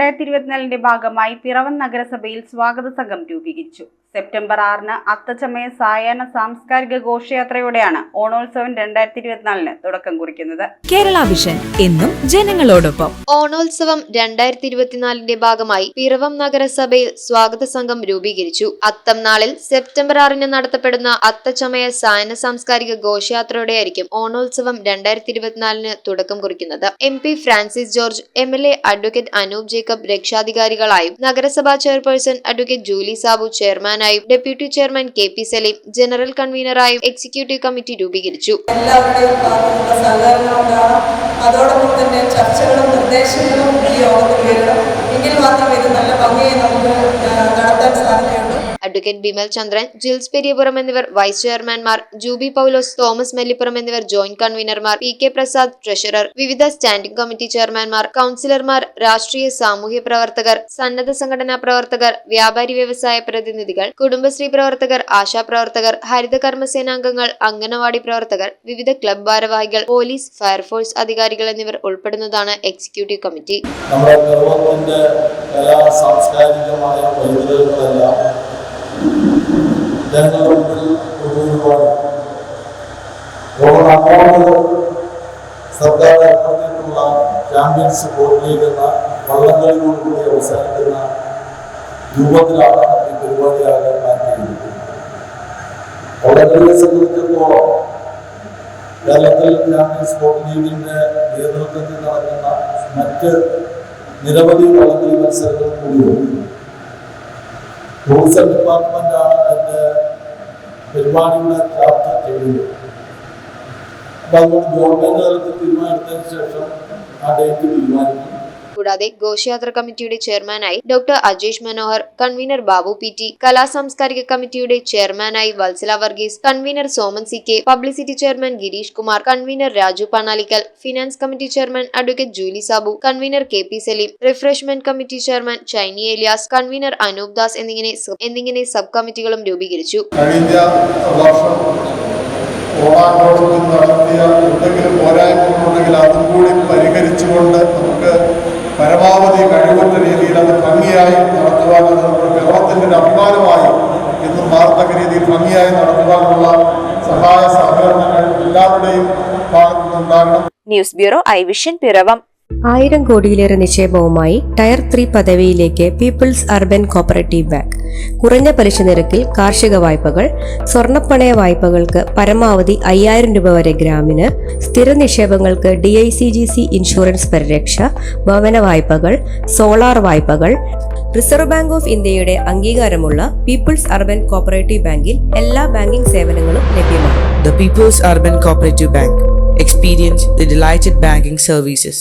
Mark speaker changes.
Speaker 1: 2024 ഭാഗമായി പിറവം നഗരസഭയിൽ സ്വാഗത സംഘം രൂപീകരിച്ചു. സെപ്റ്റംബർ 6-ന് അത്തച്ചമയ സായാഹ്ന സാംസ്കാരിക ഘോഷയാത്രയോടെയാണ് ഓണോത്സവം 2024 തുടക്കം കുറിക്കുന്നത്.
Speaker 2: കേരള വിഷൻ എന്നും ജനങ്ങളോടൊപ്പം.
Speaker 3: ഓണോത്സവം 2024 ഭാഗമായി പിറവം നഗരസഭയിൽ സ്വാഗത സംഘം രൂപീകരിച്ചു. അത്തം നാളിൽ സെപ്റ്റംബർ 6-ന് നടത്തപ്പെടുന്ന അത്തച്ചമയ സായാഹ്ന സാംസ്കാരിക ഘോഷയാത്രയോടെയായിരിക്കും ഓണോത്സവം 2024 തുടക്കം കുറിക്കുന്നത്. MP Francis George, MLA advocate Anoop Jacob രക്ഷാധികാരികളായും, നഗരസഭാ ചെയർപേഴ്സൺ അഡ്വക്കേറ്റ് ജൂലി സാബു ചെയർമാനായും, deputy chairman KP Saleem general കൺവീനറായും എക്സിക്യൂട്ടീവ് കമ്മിറ്റി രൂപീകരിച്ചു.
Speaker 4: എല്ലാവരുടെയും ഭാഗത്തുനിന്നുള്ള സഹകരണം ഉണ്ടാകണം. അതോടൊപ്പം തന്നെ ചർച്ചകളും നിർദ്ദേശങ്ങളും ഈ യോഗത്തിൽ വരണം. എങ്കിൽ മാത്രം ഇത് നല്ല ഭംഗിയെ നമുക്ക് നടത്താൻ സാധിക്കുകയുള്ളൂ.
Speaker 3: അഡ്വക്കേറ്റ് ബിമൽ ചന്ദ്രൻ, ജിൽസ് പെരിയപുരം എന്നിവർ വൈസ് ചെയർമാൻമാർ, ജൂബി പൗലോസ്, തോമസ് മെല്ലിപ്പുറം എന്നിവർ ജോയിന്റ് കൺവീനർമാർ, PK പ്രസാദ് ട്രഷറർ, വിവിധ സ്റ്റാൻഡിംഗ് കമ്മിറ്റി ചെയർമാൻമാർ, കൗൺസിലർമാർ, രാഷ്ട്രീയ സാമൂഹ്യ പ്രവർത്തകർ, സന്നദ്ധ സംഘടനാ പ്രവർത്തകർ, വ്യാപാരി വ്യവസായ പ്രതിനിധികൾ, കുടുംബശ്രീ പ്രവർത്തകർ, ആശാപ്രവർത്തകർ, ഹരിത കർമ്മസേനാംഗങ്ങൾ, അംഗനവാടി പ്രവർത്തകർ, വിവിധ ക്ലബ് ഭാരവാഹികൾ, പോലീസ്, ഫയർഫോഴ്സ് അധികാരികൾ എന്നിവർ ഉൾപ്പെടുന്നതാണ് എക്സിക്യൂട്ടീവ് കമ്മിറ്റി.
Speaker 5: സർക്കാർ ഏർപ്പെടുത്തിയിട്ടുള്ള ചാമ്പ്യൻസ് ബോട്ട് ലീഗ് എന്ന വള്ളംകളിയോടുകൂടി അവസാനിക്കുന്ന രൂപത്തിലാണ് ഈ പരിപാടിയാകാൻ മാറ്റിയിരിക്കുന്നത്. വള്ളംകളിയെ സംബന്ധിച്ചിടത്തോളം കേരളത്തിൽ ചാമ്പ്യൻസ് ബോട്ട് ലീഗിന്റെ നേതൃത്വത്തിൽ നടക്കുന്ന മറ്റ് നിരവധി വള്ളംകളി മത്സരങ്ങൾ കൂടിയുണ്ട്. ടൂറിസം ഡിപ്പാർട്ട്മെന്റാണ് അതിന്റെ പരിപാടിയുടെ ചാർട്ട് ചെയ്യുന്നത്. അപ്പൊ അതുകൊണ്ട് ഗവൺമെന്റ് തലത്തിൽ തീരുമാനമെടുത്തതിന് ശേഷം ആ ഡേറ്റ് തീരുമാനിക്കും.
Speaker 3: കൂടാതെ ഘോഷയാത്ര കമ്മിറ്റിയുടെ ചെയർമാനായി doctor Ajesh Manohar, convener Babu PT, കലാ സാംസ്കാരിക കമ്മിറ്റിയുടെ ചെയർമാനായി Vatsala Varghese, convener Soman CK, publicity chairman Girish Kumar, convener Raju Panalikkal, finance committee chairman advocate Julie Sabu, convener KP Salim, refreshment committee chairman Shiny Elias, convener Anoop Das എന്നിങ്ങനെ സബ് കമ്മിറ്റികളും രൂപീകരിച്ചു.
Speaker 6: ഓണാഘോഷത്തിൽ നടത്തിയ എന്തെങ്കിലും പോരായ്മകളുണ്ടെങ്കിൽ അതും കൂടി പരിഹരിച്ചുകൊണ്ട് നമുക്ക് പരമാവധി കഴിവുറ്റ രീതിയിൽ അത് ഭംഗിയായി നടത്തുവാനും നമ്മുടെ കേരളത്തിൻ്റെ ഒരു അഭിമാനമായി എന്നും മാറത്തക്ക രീതിയിൽ ഭംഗിയായി നടത്തുവാനുള്ള സഹായ സഹകരണങ്ങൾ എല്ലാവരുടെയും ഭാഗത്തുനിന്നുണ്ടാകണം.
Speaker 2: News bureau ഐവിഷൻ Piravom.
Speaker 7: 1000 കോടിയിലേറെ നിക്ഷേപവുമായി ടയർ 3 പദവിയിലേക്ക് പീപ്പിൾസ് അർബൻ കോപ്പറേറ്റീവ് ബാങ്ക്. കുറഞ്ഞ പലിശ നിരക്കിൽ കാർഷിക വായ്പകൾ, സ്വർണ്ണപ്പണയ വായ്പകൾക്ക് പരമാവധി 5000 രൂപ വരെ ഗ്രാമിന്, സ്ഥിര നിക്ഷേപങ്ങൾക്ക് DICGC ഇൻഷുറൻസ് പരിരക്ഷ, ഭവന വായ്പകൾ, സോളാർ വായ്പകൾ. റിസർവ് ബാങ്ക് ഓഫ് ഇന്ത്യയുടെ അംഗീകാരമുള്ള പീപ്പിൾസ് അർബൻ കോപ്പറേറ്റീവ് ബാങ്കിൽ എല്ലാ ബാങ്കിംഗ് സേവനങ്ങളും ലഭ്യമാണ്.
Speaker 8: The People's Urban Cooperative Bank. Experience the delighted banking services.